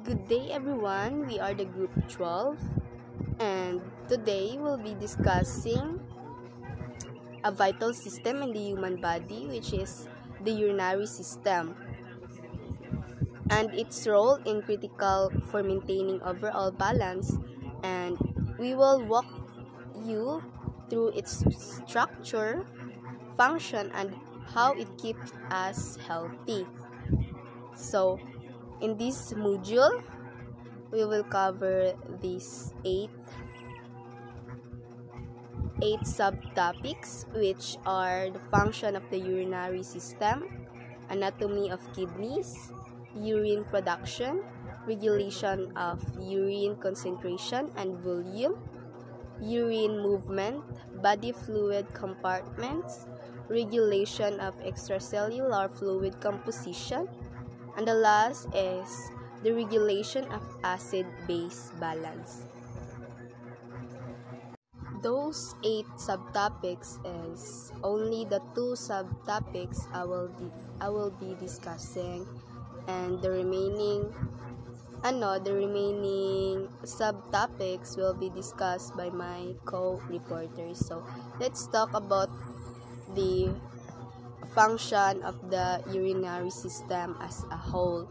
Good day everyone, we are the group 12 and today we'll be discussing a vital system in the human body, which is the urinary system, and its role in critical for maintaining overall balance, and we will walk you through its structure, function, and how it keeps us healthy. So in this module we will cover these eight subtopics, which are the function of the urinary system, anatomy of kidneys, urine production, regulation of urine concentration and volume, urine movement, body fluid compartments, regulation of extracellular fluid composition, and the last is the regulation of acid-base balance. Those 8 subtopics is only the 2 subtopics I will be discussing, and the remaining subtopics will be discussed by my co-reporters. So let's talk about the function of the urinary system as a whole.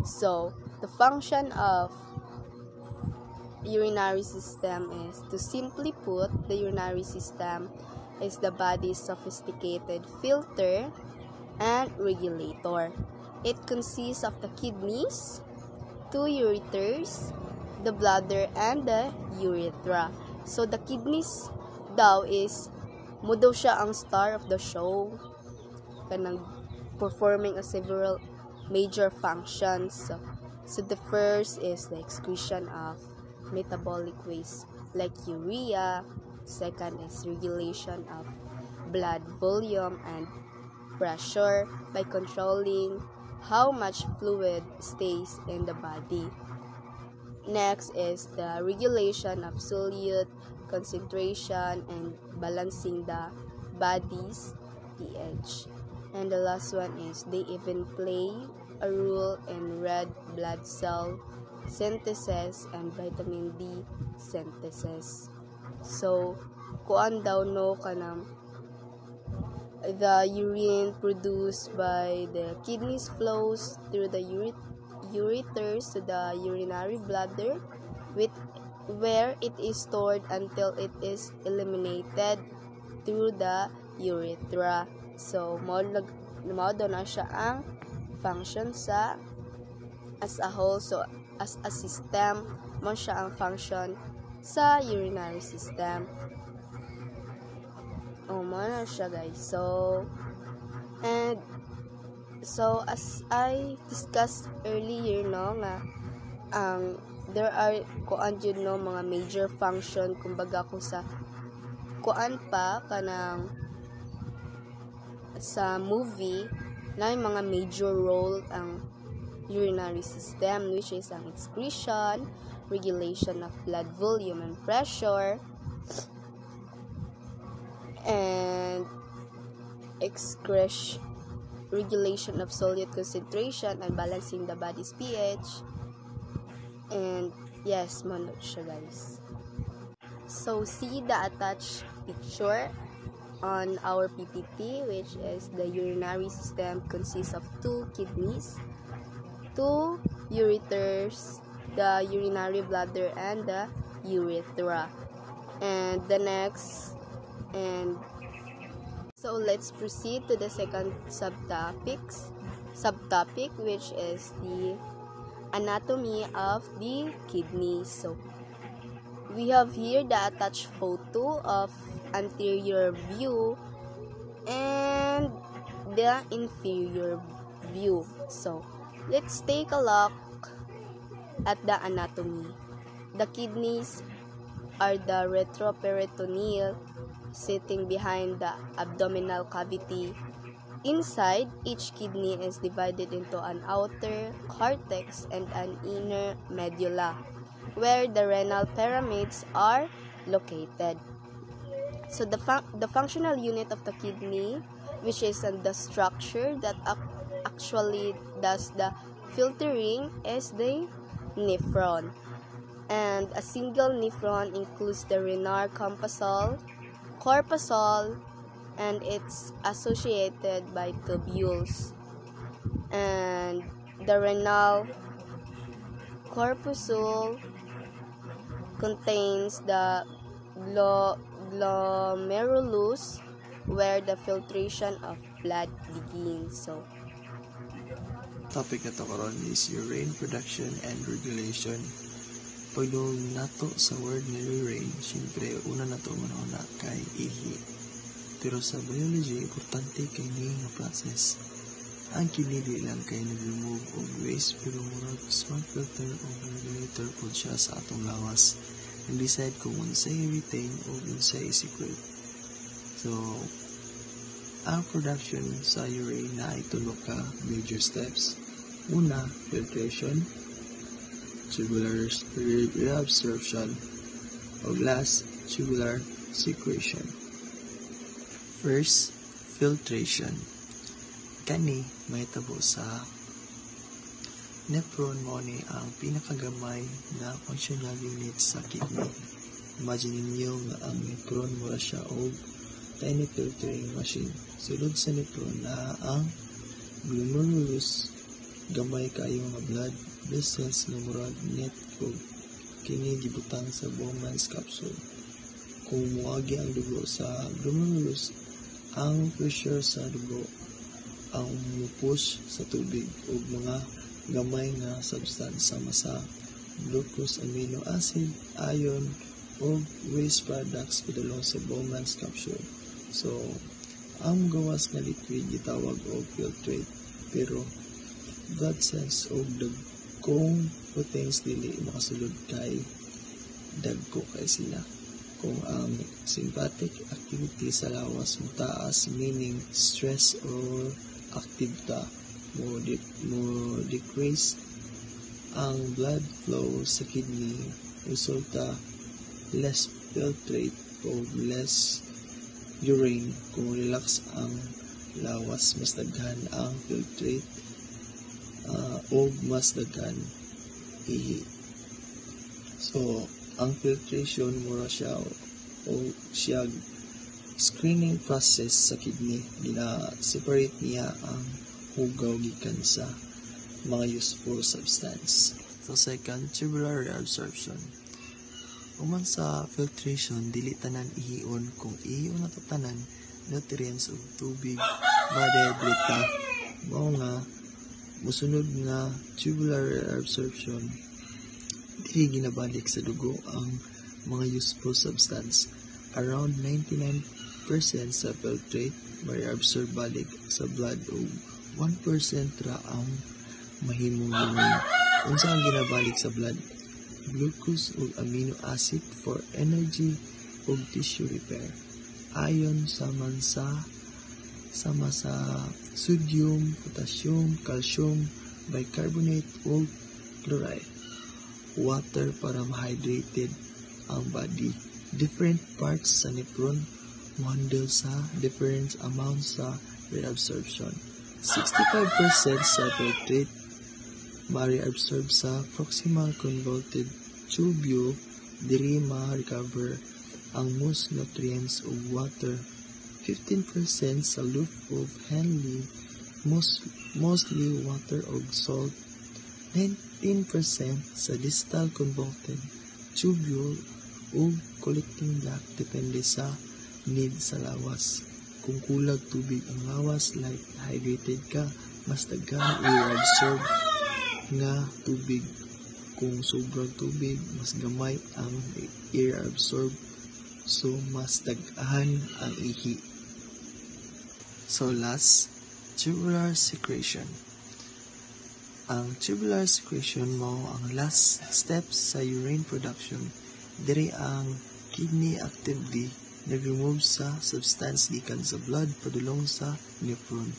So the function of urinary system is, to simply put, the urinary system is the body's sophisticated filter and regulator. It consists of the kidneys, 2 ureters, the bladder, and the urethra. So the kidneys daw is mo daw siya ang star of the show, kanang performing a several major functions. So the first is the excretion of metabolic waste like urea. Second is regulation of blood volume and pressure by controlling how much fluid stays in the body. Next is the regulation of solute concentration and balancing the body's pH. And the last one is they even play a role in red blood cell synthesis and vitamin D synthesis. So, kuan daw no kanang the urine produced by the kidneys flows through the ureters to the urinary bladder, where it is stored until it is eliminated through the urethra. So, mao daw na siya ang function sa as a whole. So, as a system, mo siya ang function sa urinary system. Mo na siya, guys. So as I discussed earlier, no, nga there are kuan jud no mga major function, kumbaga kung sa kuan pa kanang sa movie na yung mga major role ang urinary system, which is ang excretion, regulation of blood volume and pressure, and regulation of solute concentration and balancing the body's pH. And yes, manod siya, guys. So see the attached picture on our PPT, which is the urinary system consists of 2 kidneys, 2 ureters, the urinary bladder, and the urethra. And so let's proceed to the second subtopic, which is the anatomy of the kidneys. So we have here the attached photo of anterior view and the inferior view. So let's take a look at the anatomy. The kidneys are the retroperitoneal, sitting behind the abdominal cavity. Inside, each kidney is divided into an outer cortex and an inner medulla, where the renal pyramids are located. So the functional unit of the kidney, which is the structure that actually does the filtering, is the nephron. And a single nephron includes the renal corpuscle, and it's associated by tubules. And the renal corpuscle contains the glomerulus, where the filtration of blood begins. So, topic na to karon is urine production and regulation. Pagdong nato sa word nga urine, siyempre una nato manuna kay ihi. Pero sa biology, importante kay ni nga process. Ang kidney di lang kay nag-remove og waste, pero murag smart filter o regulator po siya sa atong lawas. Nag-decide kung unsay retain o unsay secrete. So, ang production sa urine na itulo ka major steps. Una, filtration, tubular reabsorption, o last, tubular secretion. First, filtration. Kani mahitabo sa nephron mo ni ang pinakagamay na functional unit sa kidney. Imagine niyo nga ang nephron mura siya og tiny filtering machine. Sulod sa nephron na ang glomerulus, gamay kayo nga blood vessels nga murag net og kini gibutang sa Bowman's capsule. Kung muagi ang dugo sa glomerulus, ang pressure sa dugo ang mupush sa tubig o mga gamay nga substance sama sa glucose, amino acid, ion, o waste products padulong sa Bowman's capsule. So, ang gawas na liquid gitawag og filtrate, pero blood cells o dagkong proteins dili makasulod kay dagko kay sila. Kung ang sympathetic activity sa lawas mo taas, meaning stress or active ta, mo decrease ang blood flow sa kidney, resulta less filtrate o less urine. Kung relax ang lawas, mas daghan ang filtrate o mas daghan ihi. So, ang filtration mura siya o siya screening process sa kidney. Gina-separate niya ang hugaw gikan sa mga useful substance. So, second, tubular reabsorption. Uman sa filtration, dili tanan ihion. Kung ihion na tanan, nutrients o tubig, madeblita. Mao nga, musunod nga tubular reabsorption, dili ginabalik sa dugo ang mga useful substance. Around 99% sa filtrate ma-reabsorb balik sa blood o 1% ra ang mahimong urine. Unsa ang ginabalik sa blood? Glucose o amino acid for energy o tissue repair. Ion sama sa sodium, potassium, calcium, bicarbonate o chloride. Water para ma-hydrated ang body. Different parts sa nephron handle sa different amounts sa reabsorption. 65% sa filtrate ma-reabsorb sa proximal convoluted tubule, diri ma-recover ang most nutrients o water. 15% sa loop of Henle, mostly water o salt. 19% sa distal convoluted tubule o collecting duct, depende sa need sa lawas. Kung kulag tubig ang lawas, like hydrated ka, mas daghan i-absorb nga tubig. Kung sobrang tubig, mas gamay ang i-absorb, so mas daghan ang ihi. So last, tubular secretion. Ang tubular secretion mo ang last steps sa urine production. Diri ang kidney actively nag-remove sa substance gikan sa blood padulong sa nephron.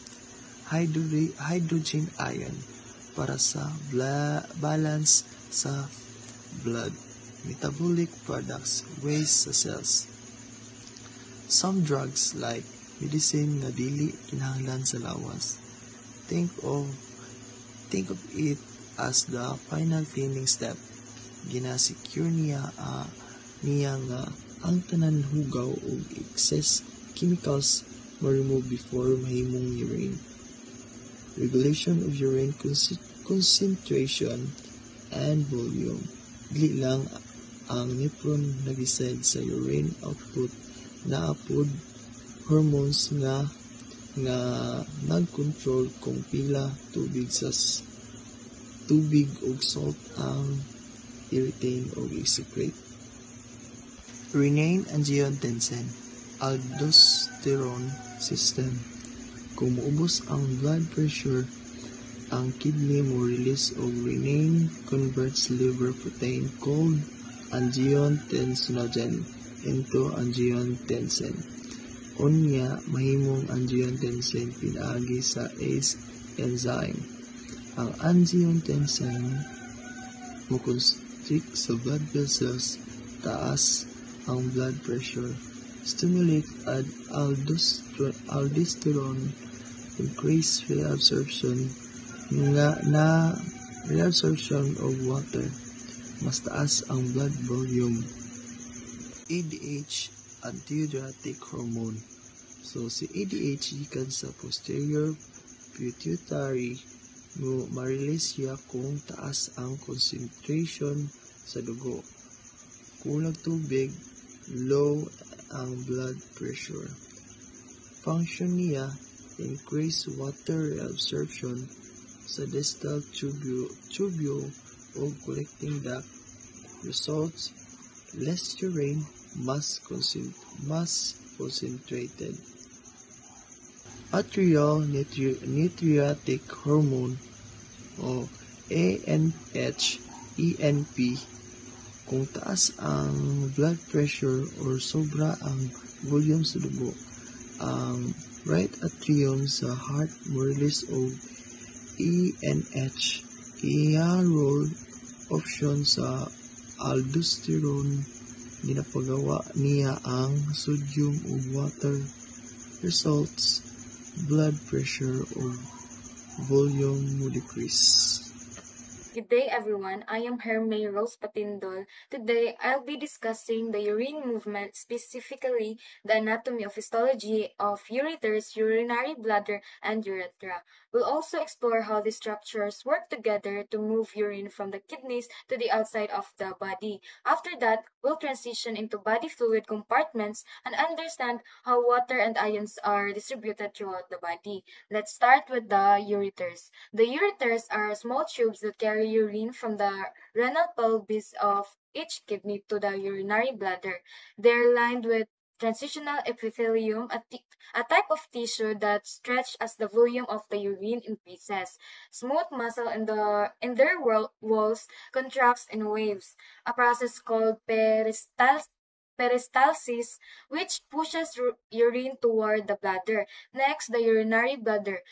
Hydrogen ion para sa balance sa blood. Metabolic products, waste sa cells. Some drugs like medicine nga dili kinahanglan sa lawas. Think of it As the final cleaning step, ginasecure niya nga ang tanan hugaw ug excess chemicals ma-remove before mahimong urine. Regulation of urine concentration and volume. Dili lang ang nephron nag-decide sa urine output, naapod hormones nga nag-control kung pila tubig ug salt ang i-retain o i-secrete. Renin-angiotensin aldosterone system. Kung maubos ang blood pressure, ang kidney mo release og renin converts liver protein called angiotensinogen into angiotensin. Unya, mahimong angiotensin pinaagi sa ACE enzyme. Ang angiotensin mo-constrict sa blood vessels, taas ang blood pressure, stimulate aldosterone, increase reabsorption of water, mas taas ang blood volume. ADH, antidiuretic hormone. So si ADH gikan sa posterior pituitary mo ma-release siya kung taas ang concentration sa dugo, kulang tubig, low ang blood pressure. Function niya, increase water reabsorption sa distal tubule o collecting duct. Results, less urine, mas concentrated. Atrial natriuretic hormone o ANH, ENP. Kung taas ang blood pressure or sobra ang volume sa dugo, ang right atrium sa heart mo release og ENH. Iya-role option sa aldosterone, ginapagawa niya ang sodium ug water. Results, blood pressure or volume mo decrease. Good day, everyone. I am Hermay Rose Patindol. Today, I'll be discussing the urine movement, specifically the anatomy of histology of ureters, urinary bladder, and urethra. We'll also explore how these structures work together to move urine from the kidneys to the outside of the body. After that, we'll transition into body fluid compartments and understand how water and ions are distributed throughout the body. Let's start with the ureters. The ureters are small tubes that carry urine from the renal pelvis of each kidney to the urinary bladder. They're lined with transitional epithelium, a type of tissue that stretches as the volume of the urine increases. Smooth muscle in their walls contracts in waves, a process called peristalsis, which pushes urine toward the bladder. Next, the urinary bladder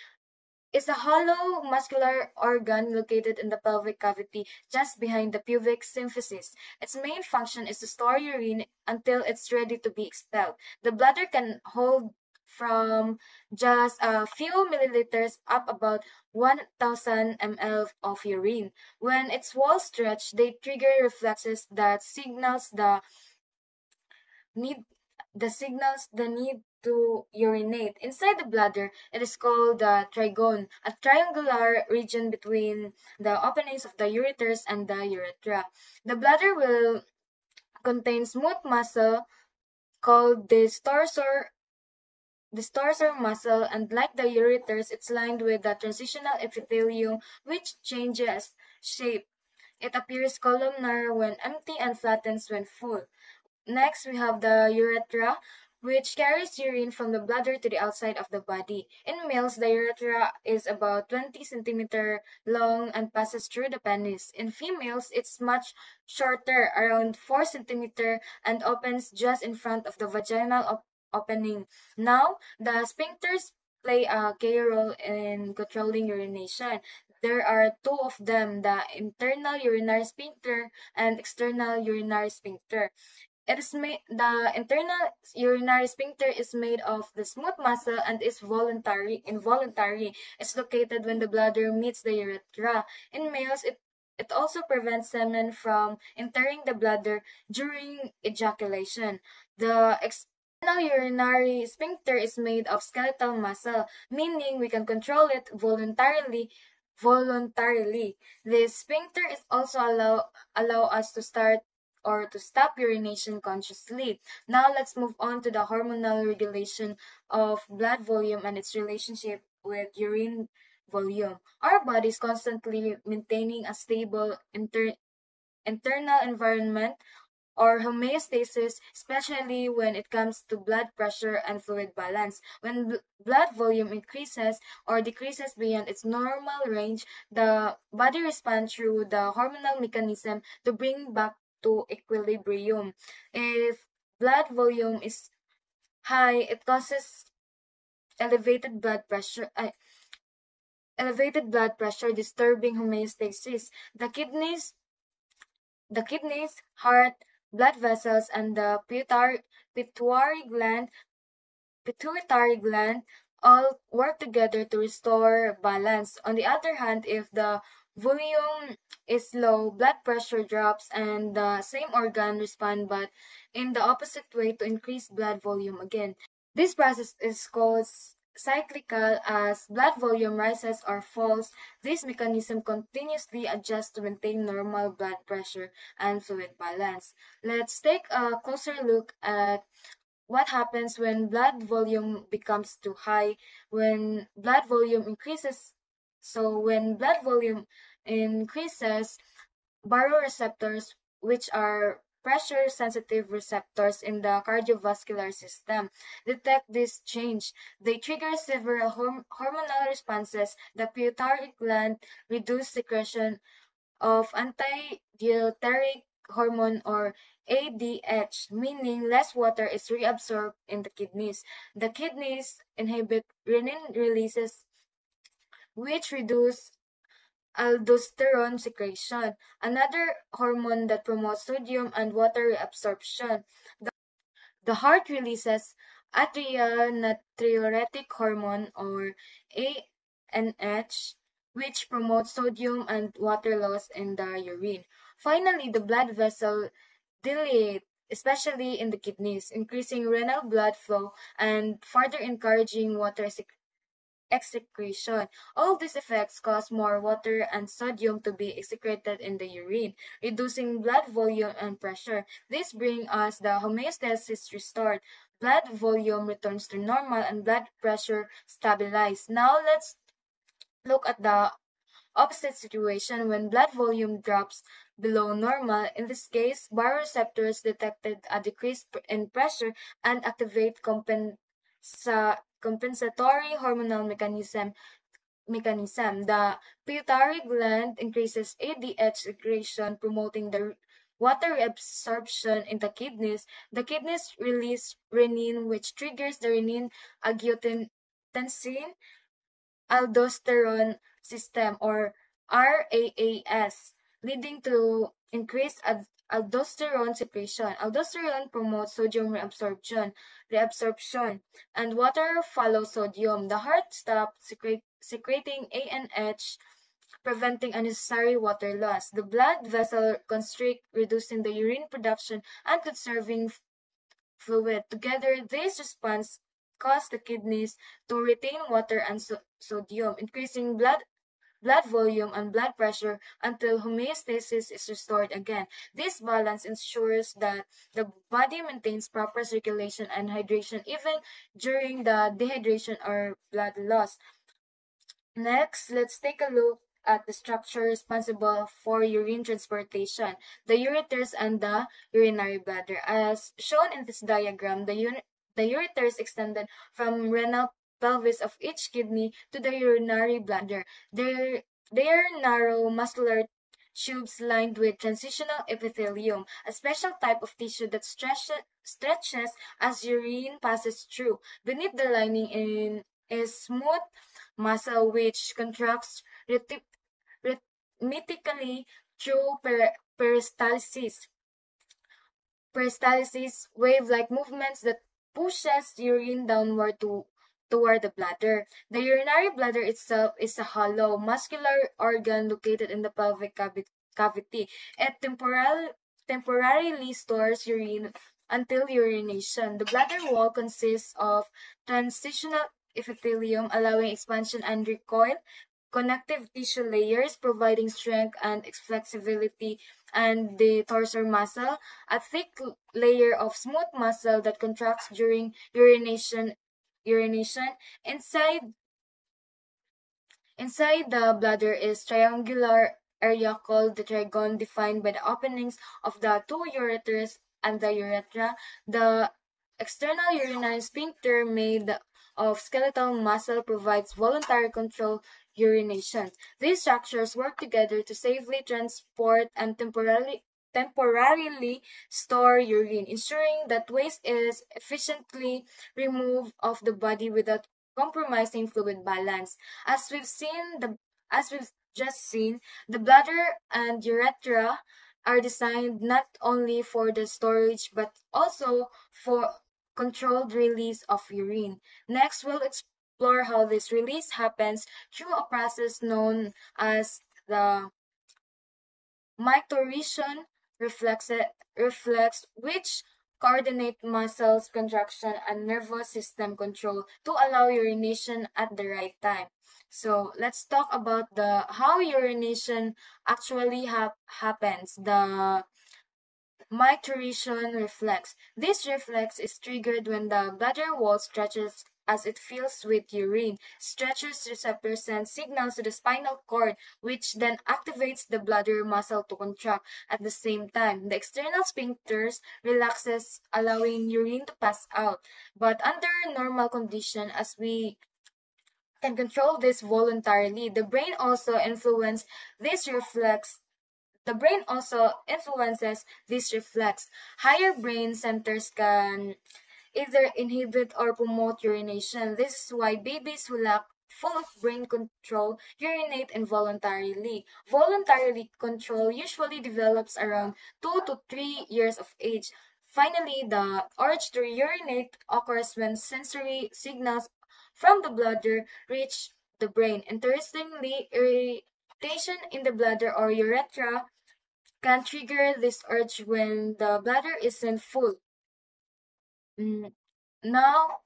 is a hollow muscular organ located in the pelvic cavity just behind the pubic symphysis. Its main function is to store urine until it's ready to be expelled. The bladder can hold from just a few milliliters up about 1,000 ml of urine. When its walls stretch, they trigger reflexes that signals the need to urinate. Inside the bladder, it is called the trigone, a triangular region between the openings of the ureters and the urethra. The bladder will contain smooth muscle called the storsor muscle, and like the ureters, it's lined with the transitional epithelium, which changes shape. It appears columnar when empty and flattens when full. Next, we have the urethra, which carries urine from the bladder to the outside of the body. In males, the urethra is about 20 centimeter long and passes through the penis. In females, it's much shorter, around 4 centimeter, and opens just in front of the vaginal opening. Now, the sphincters play a key role in controlling urination. There are two of them, the internal urinary sphincter and external urinary sphincter. The internal urinary sphincter is made of the smooth muscle and is involuntary. It's located when the bladder meets the urethra. In males, it also prevents semen from entering the bladder during ejaculation. The external urinary sphincter is made of skeletal muscle, meaning we can control it voluntarily. This sphincter is also allow us to start or to stop urination consciously. Now let's move on to the hormonal regulation of blood volume and its relationship with urine volume. Our body is constantly maintaining a stable internal environment or homeostasis, especially when it comes to blood pressure and fluid balance. When blood volume increases or decreases beyond its normal range, the body responds through the hormonal mechanism to bring back to equilibrium. If blood volume is high, it causes elevated blood pressure. Elevated blood pressure disturbing homeostasis. The kidneys, heart, blood vessels, and the pituitary gland all work together to restore balance. On the other hand, if the volume is low, blood pressure drops and the same organ respond but in the opposite way to increase blood volume again. This process is called cyclical. As blood volume rises or falls, this mechanism continuously adjusts to maintain normal blood pressure and fluid balance. Let's take a closer look at what happens when blood volume becomes too high, when blood volume increases. So when blood volume increases, baroreceptors, which are pressure sensitive receptors in the cardiovascular system, detect this change. They trigger several hormonal responses. The pituitary gland reduces secretion of anti-deuteric hormone or ADH, meaning less water is reabsorbed in the kidneys. The kidneys inhibit renin releases, which reduce aldosterone secretion, another hormone that promotes sodium and water reabsorption. The heart releases atrial natriuretic hormone or ANH, which promotes sodium and water loss in the urine. Finally, the blood vessel dilate, especially in the kidneys, increasing renal blood flow and further encouraging water excretion. All these effects cause more water and sodium to be excreted in the urine, reducing blood volume and pressure. This brings us the homeostasis restored. Blood volume returns to normal and blood pressure stabilized. Now let's look at the opposite situation when blood volume drops below normal. In this case, baroreceptors detected a decrease in pressure and activate compensatory hormonal mechanism. The pituitary gland increases ADH secretion, promoting the water absorption in the kidneys. The kidneys release renin, which triggers the renin-angiotensin aldosterone system or RAAS, leading to increased aldosterone secretion. Aldosterone promotes sodium reabsorption, and water follows sodium. The heart stops secreting ANH, preventing unnecessary water loss. The blood vessel constrict, reducing the urine production and conserving fluid. Together, these responses cause the kidneys to retain water and sodium, increasing blood volume and blood pressure until homeostasis is restored again. This balance ensures that the body maintains proper circulation and hydration even during the dehydration or blood loss. Next, let's take a look at the structure responsible for urine transportation, the ureters and the urinary bladder. As shown in this diagram, the ureters extended from renal pelvis of each kidney to the urinary bladder. They are narrow muscular tubes lined with transitional epithelium, a special type of tissue that stretches as urine passes through. Beneath the lining is smooth muscle which contracts rhythmically through peristalsis. peristalsis, wave-like movements that pushes urine downward toward the bladder. The urinary bladder itself is a hollow, muscular organ located in the pelvic cavity. It temporarily stores urine until urination. The bladder wall consists of transitional epithelium, allowing expansion and recoil, connective tissue layers, providing strength and flexibility, and the dorsal muscle, a thick layer of smooth muscle that contracts during urination. Inside the bladder is triangular area called the trigone, defined by the openings of the two ureters and the urethra. The external urinary sphincter, made of skeletal muscle, provides voluntary control urination. These structures work together to safely transport and temporarily store urine, ensuring that waste is efficiently removed of the body without compromising fluid balance. As we've seen, as we've just seen, the bladder and urethra are designed not only for the storage but also for controlled release of urine. Next, we'll explore how this release happens through a process known as the micturition reflex, which coordinate muscles contraction and nervous system control to allow urination at the right time. So let's talk about the how urination actually happens. The micturition reflex. This reflex is triggered when the bladder wall stretches as it fills with urine. Stretches receptor sends signals to the spinal cord, which then activates the bladder muscle to contract. At the same time, the external sphincters relaxes, allowing urine to pass out. But under normal condition, as we can control this voluntarily, the brain also influences this reflex. Higher brain centers can either inhibit or promote urination. This is why babies who lack full of brain control urinate involuntarily. Voluntary control usually develops around 2 to 3 years of age. Finally, the urge to urinate occurs when sensory signals from the bladder reach the brain. Interestingly, irritation in the bladder or urethra can trigger this urge when the bladder isn't full. Now,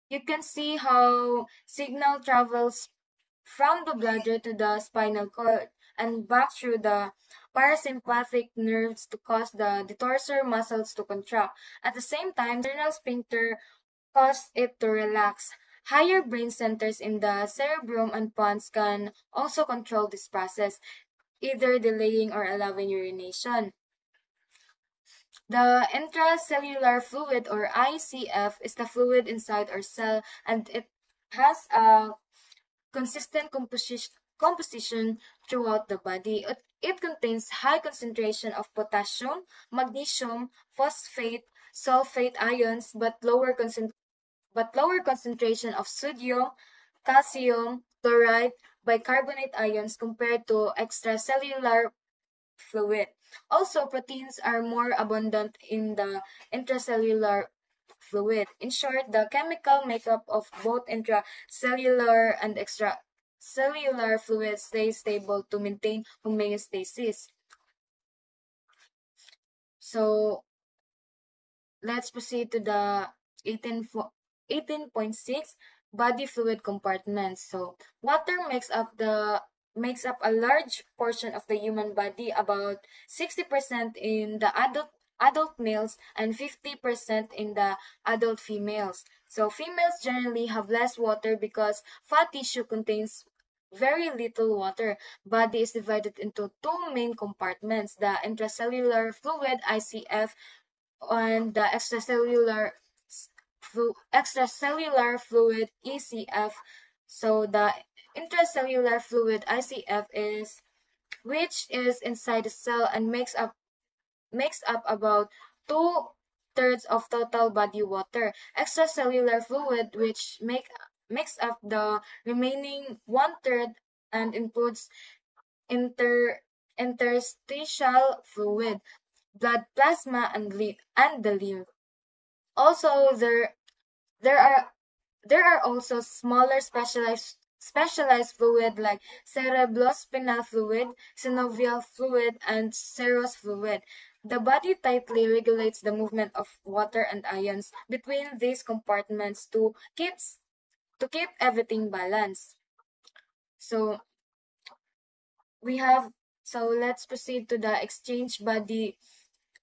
you can see how signal travels from the bladder to the spinal cord and back through the parasympathetic nerves to cause the dorsal muscles to contract. At the same time, the internal sphincter cause it to relax. Higher brain centers in the cerebrum and pons can also control this process, either delaying or allowing urination. The intracellular fluid, or ICF, is the fluid inside our cell, and it has a consistent composition throughout the body. It contains high concentration of potassium, magnesium, phosphate, sulfate ions, but lower concentration of sodium, calcium, chloride, bicarbonate ions compared to extracellular fluid. Also, proteins are more abundant in the intracellular fluid. In short, the chemical makeup of both intracellular and extracellular fluids stays stable to maintain homeostasis. So, let's proceed to the 18.6 body fluid compartments. So, water makes up a large portion of the human body, about 60% in the adult males and 50% in the adult females. So females generally have less water because fat tissue contains very little water. Body is divided into two main compartments: the intracellular fluid, ICF, and the extracellular fluid, ECF. So the intracellular fluid, ICF, is which is inside the cell and makes up about 2/3 of total body water. Extracellular fluid, which makes up the remaining 1/3 and includes interstitial fluid. blood plasma, and the lymph. Also, there are there are also smaller specialized fluid like cerebrospinal fluid, synovial fluid, and serous fluid. The body tightly regulates the movement of water and ions between these compartments to keep everything balanced. So we have so let's proceed to the exchange body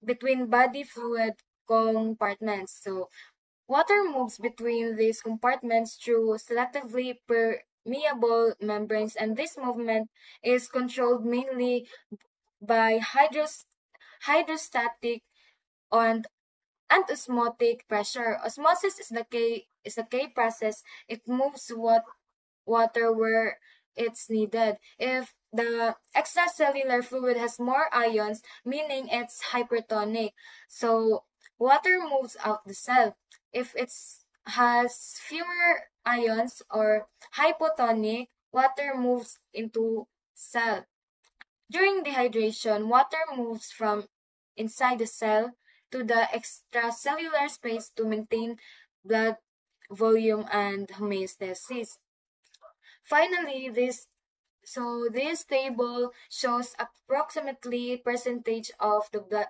between body fluid compartments. So water moves between these compartments through selectively permeable membranes, and this movement is controlled mainly by hydrostatic and osmotic pressure. Osmosis is the K process. It moves water where it's needed. If the extracellular fluid has more ions, meaning it's hypertonic, so water moves out the cell. If it has fewer ions or hypotonic, water moves into cell. During dehydration, water moves from inside the cell to the extracellular space to maintain blood volume and homeostasis. Finally, this table shows approximately percentage of the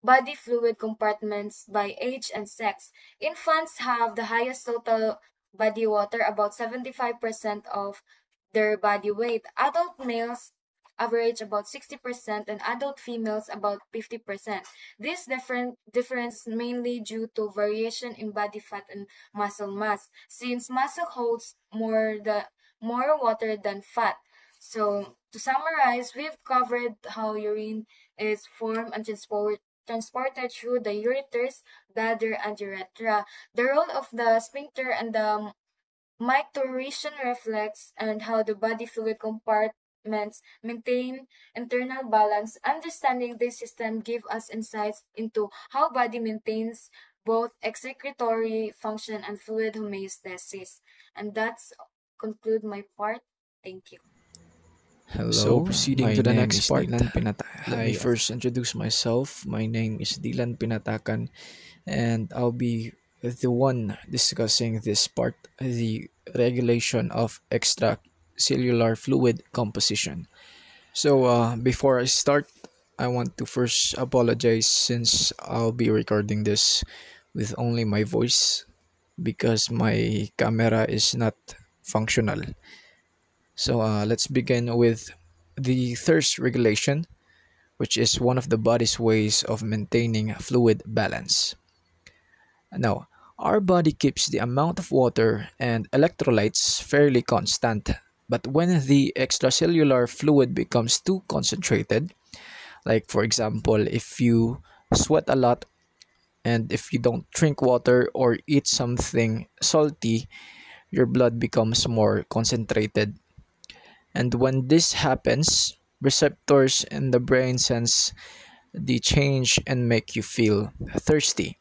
body fluid compartments by age and sex. Infants have the highest total body water, about 75% of their body weight. Adult males average about 60% and adult females about 50%. This difference is mainly due to variation in body fat and muscle mass, since muscle holds more water than fat. So to summarize, we've covered how urine is formed and transported through the ureters, bladder, and urethra, the role of the sphincter and the micturition reflex, and how the body fluid compartments maintain internal balance. Understanding this system give us insights into how body maintains both excretory function and fluid homeostasis. And that's conclude my part. Thank you. So, Hello, proceeding my to the name next is part, Dylan Pinata. let me first introduce myself. My name is Dylan Pinatakan, and I'll be the one discussing this part, the regulation of extracellular fluid composition. So, before I start, I want to first apologize since I'll be recording this with only my voice because my camera is not functional. So, let's begin with the thirst regulation, which is one of the body's ways of maintaining fluid balance. Now, our body keeps the amount of water and electrolytes fairly constant, but when the extracellular fluid becomes too concentrated, like for example, if you sweat a lot and if you don't drink water or eat something salty, your blood becomes more concentrated. And when this happens, receptors in the brain sense the change and make you feel thirsty.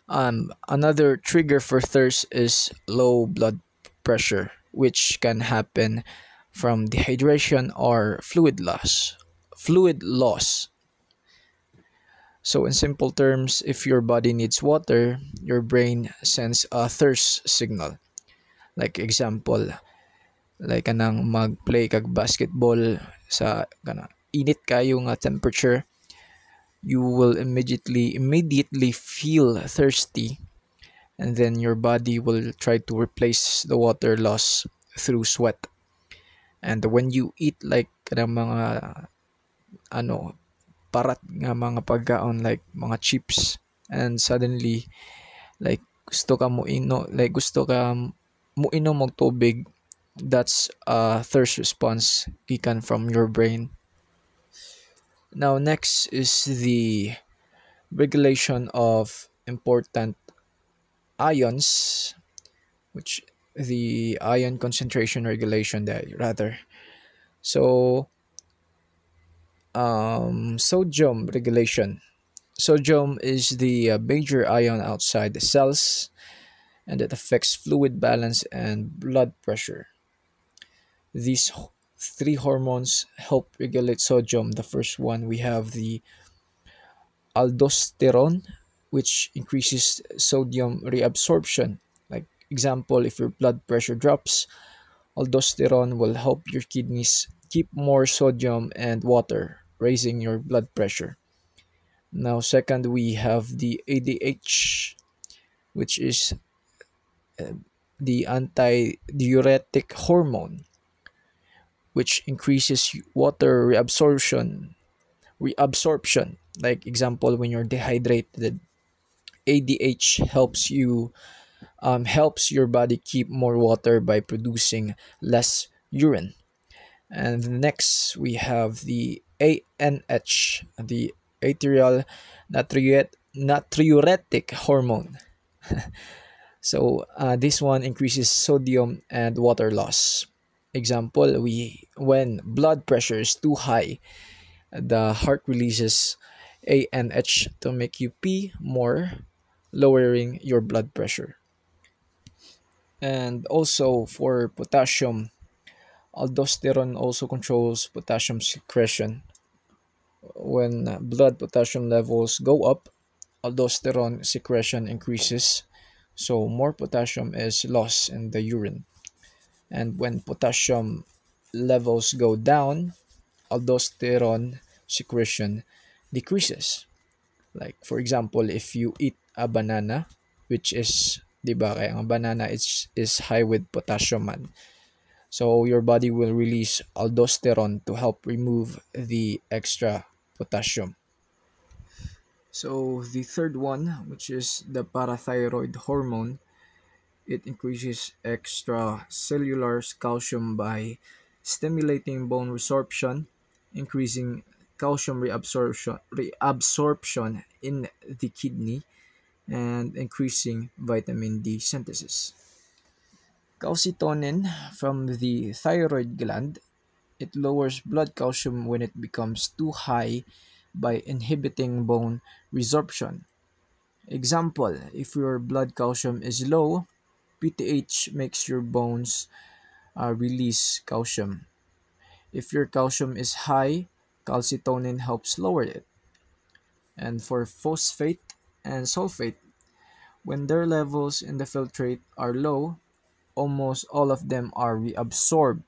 Another trigger for thirst is low blood pressure, which can happen from dehydration or fluid loss. Fluid loss. So, in simple terms, if your body needs water, your brain sends a thirst signal. Like example, like kanang mag-play kag basketball sa kana init kayo nga temperature, you will immediately feel thirsty, and then your body will try to replace the water loss through sweat. And when you eat like kanang mga ano parat nga mga pagkaon like mga chips, and suddenly like gusto ka mo inom og tubig, that's a thirst response gikan from your brain. Now next is the regulation of important ions, which the ion concentration regulation that rather. So sodium regulation. Sodium is the major ion outside the cells, and it affects fluid balance and blood pressure. These three hormones help regulate sodium. The first one, we have the aldosterone, which increases sodium reabsorption. Like example, if your blood pressure drops, aldosterone will help your kidneys keep more sodium and water, raising your blood pressure. Now, second, we have the ADH, which is the antidiuretic hormone, which increases water reabsorption. Like example, when you're dehydrated, ADH helps your body keep more water by producing less urine. And next we have the ANH, the atrial natriuretic hormone. So this one increases sodium and water loss. Example, we when blood pressure is too high, the heart releases ANH to make you pee more, lowering your blood pressure. And also for potassium, aldosterone also controls potassium secretion. When blood potassium levels go up, aldosterone secretion increases, so more potassium is lost in the urine. And when potassium levels go down, aldosterone secretion decreases. Like for example, if you eat a banana, which is, di ba, kaya ang banana is high with potassium man. So your body will release aldosterone to help remove the extra potassium. So the third one, which is the parathyroid hormone, it increases extracellular calcium by stimulating bone resorption, increasing calcium reabsorption in the kidney, and increasing vitamin D synthesis. Calcitonin from the thyroid gland, it lowers blood calcium when it becomes too high by inhibiting bone resorption. Example, if your blood calcium is low, PTH makes your bones release calcium. If your calcium is high, calcitonin helps lower it. And for phosphate and sulfate, when their levels in the filtrate are low, almost all of them are reabsorbed.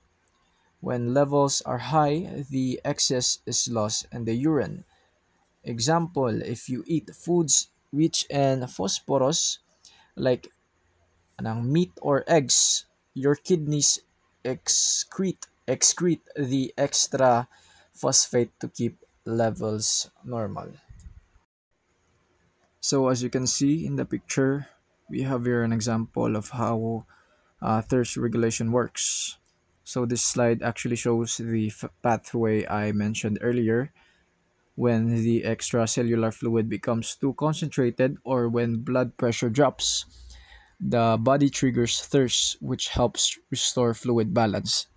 When levels are high, the excess is lost in the urine. Example, if you eat foods rich in phosphorus, like meat or eggs, your kidneys excrete the extra phosphate to keep levels normal. So as you can see in the picture, we have here an example of how thirst regulation works. So this slide actually shows the pathway I mentioned earlier. When the extracellular fluid becomes too concentrated or when blood pressure drops, the body triggers thirst, which helps restore fluid balance.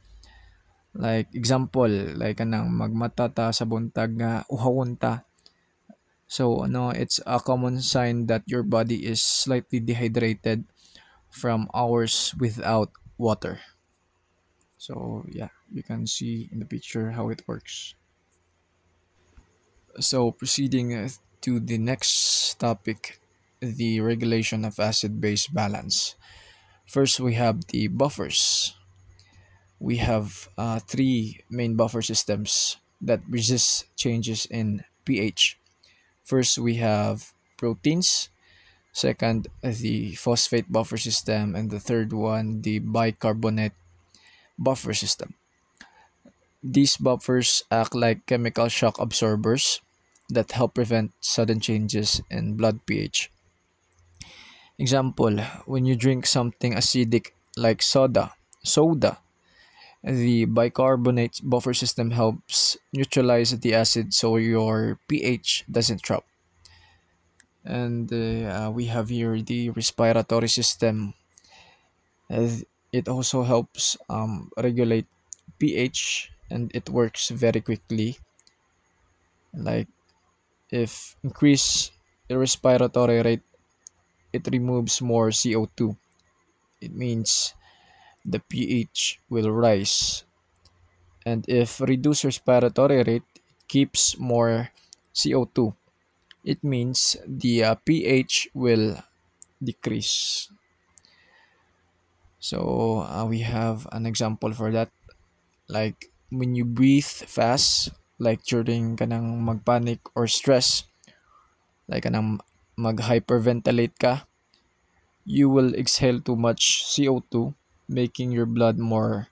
Like example, like kanang magmata ta sa buntag nga uhawon ta. So it's a common sign that your body is slightly dehydrated from hours without water. So yeah, you can see in the picture how it works. So proceeding to the next topic, the regulation of acid-base balance. First, we have the buffers. We have three main buffer systems that resist changes in pH. First, we have proteins. Second, the phosphate buffer system. And the third one, the bicarbonate buffer system. These buffers act like chemical shock absorbers that help prevent sudden changes in blood pH. Example, when you drink something acidic like soda, the bicarbonate buffer system helps neutralize the acid so your pH doesn't drop. And we have here the respiratory system. It also helps regulate pH, and it works very quickly. Like if increase the respiratory rate, it removes more CO2. It means the pH will rise, And if reduce respiratory rate, it keeps more CO2. It means the pH will decrease. So we have an example for that. Like when you breathe fast, like during kanang magpanic or stress, like kanang mag-hyperventilate ka, you will exhale too much CO2, making your blood more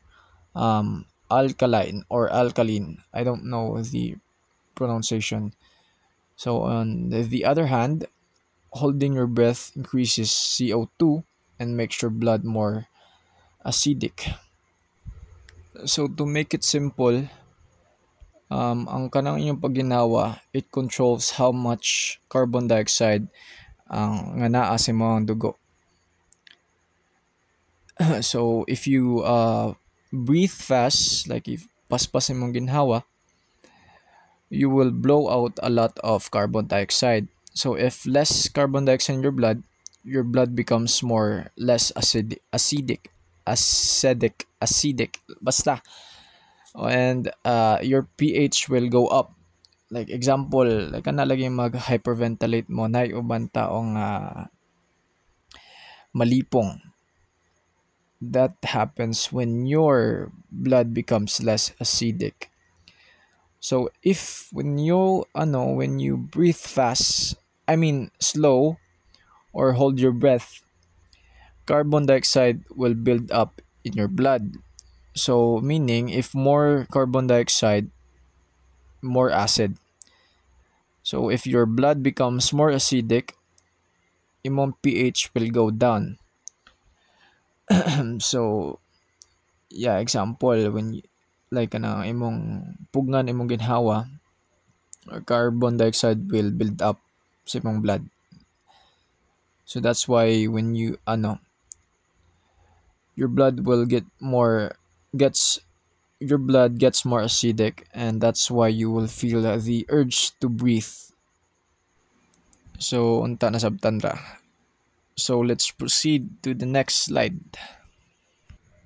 alkaline or alkaline. I don't know the pronunciation. So on the other hand, holding your breath increases CO2 and makes your blood more acidic. So to make it simple, ang kanang inyong pagginawa, it controls how much carbon dioxide ang nga naa sa imong dugo. So if you breathe fast, like if paspas imong ginhawa, you will blow out a lot of carbon dioxide. So if less carbon dioxide in your blood becomes more less acidic, basta. And your pH will go up. Like example, like kana lagi mag-hyperventilate mo na uban taong malipong. That happens when your blood becomes less acidic. So if when you breathe fast, I mean slow or hold your breath, carbon dioxide will build up in your blood. So meaning if more carbon dioxide, more acid. So if your blood becomes more acidic, imong pH will go down. So yeah, example when like imong pugnan imong ginhawa, carbon dioxide will build up sa imong blood. So that's why when your blood will gets your blood gets more acidic, and that's why you will feel the urge to breathe. So unta na sabtan ra. So let's proceed to the next slide.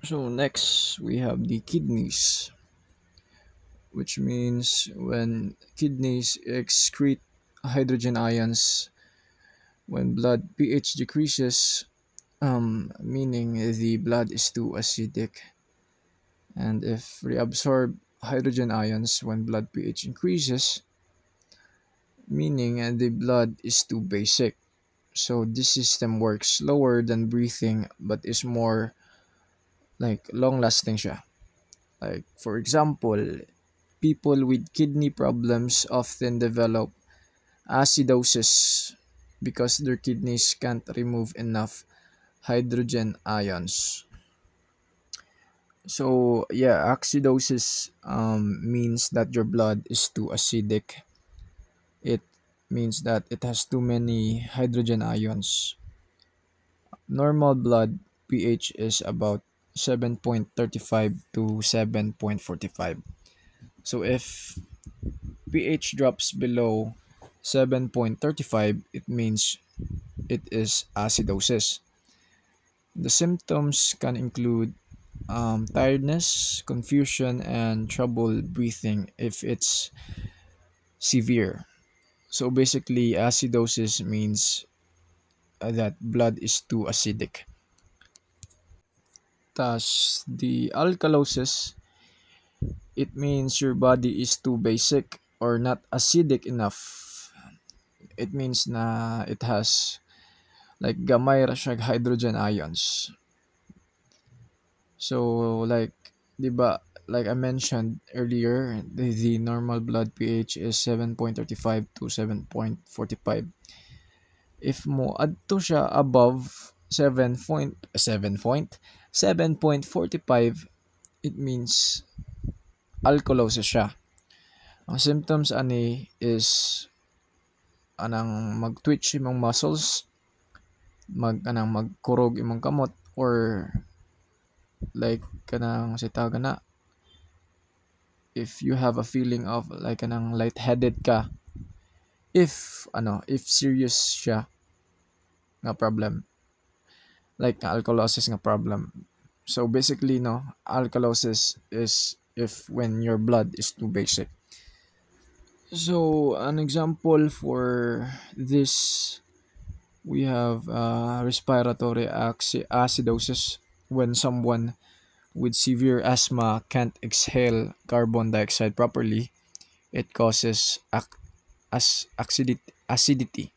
So next we have the kidneys, which means when kidneys excrete hydrogen ions when blood pH decreases, meaning the blood is too acidic. And if reabsorb hydrogen ions when blood pH increases, meaning the blood is too basic. So this system works slower than breathing but is more like long lasting siya. Like for example, people with kidney problems often develop acidosis because their kidneys can't remove enough hydrogen ions. So yeah, acidosis means that your blood is too acidic. It means that it has too many hydrogen ions. Normal blood pH is about 7.35 to 7.45. So if pH drops below 7.35, it means it is acidosis. The symptoms can include tiredness, confusion, and trouble breathing if it's severe. So basically, acidosis means that blood is too acidic. Thus, the alkalosis, it means your body is too basic or not acidic enough. It means na it has like gamay ra siya hydrogen ions. So like, di ba, like I mentioned earlier, the normal blood pH is 7.35 to 7.45. If mo adto siya above 7.45, it means alkalosis siya. Ang symptoms ani is anang mag-twitch imong muscles, magkurog imong kamot, or like kanang sitaga na if you have a feeling of like kanang lightheaded ka, if serious siya nga problem, like alkalosis nga problem. So basically alkalosis is if when your blood is too basic. So an example for this, we have respiratory acidosis, when someone with severe asthma can't exhale carbon dioxide properly. It causes acidity.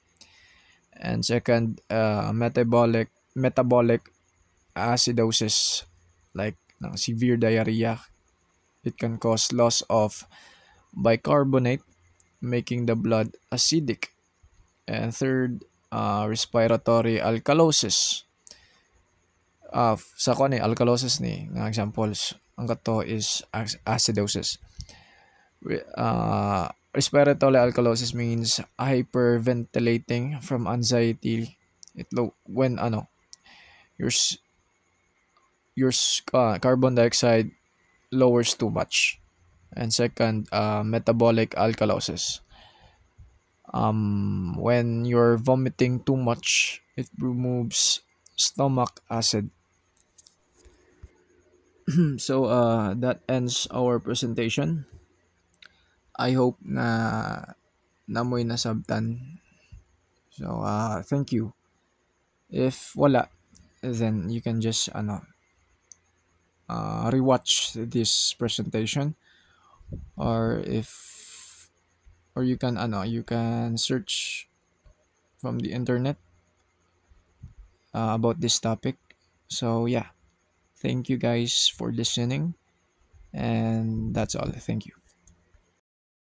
And second, metabolic acidosis, like severe diarrhea. It can cause loss of bicarbonate, making the blood acidic. And third, respiratory alkalosis. Sa kuan ni alkalosis ni nga examples ang kato is acidosis. Respiratory alkalosis means hyperventilating from anxiety. When your carbon dioxide lowers too much. And second, metabolic alkalosis. When you're vomiting too much, it removes stomach acid. So that ends our presentation. I hope na namoy nasabtan. So thank you. If wala, then you can just rewatch this presentation, or you can you can search from the internet about this topic. So yeah, thank you guys for listening, and that's all. Thank you.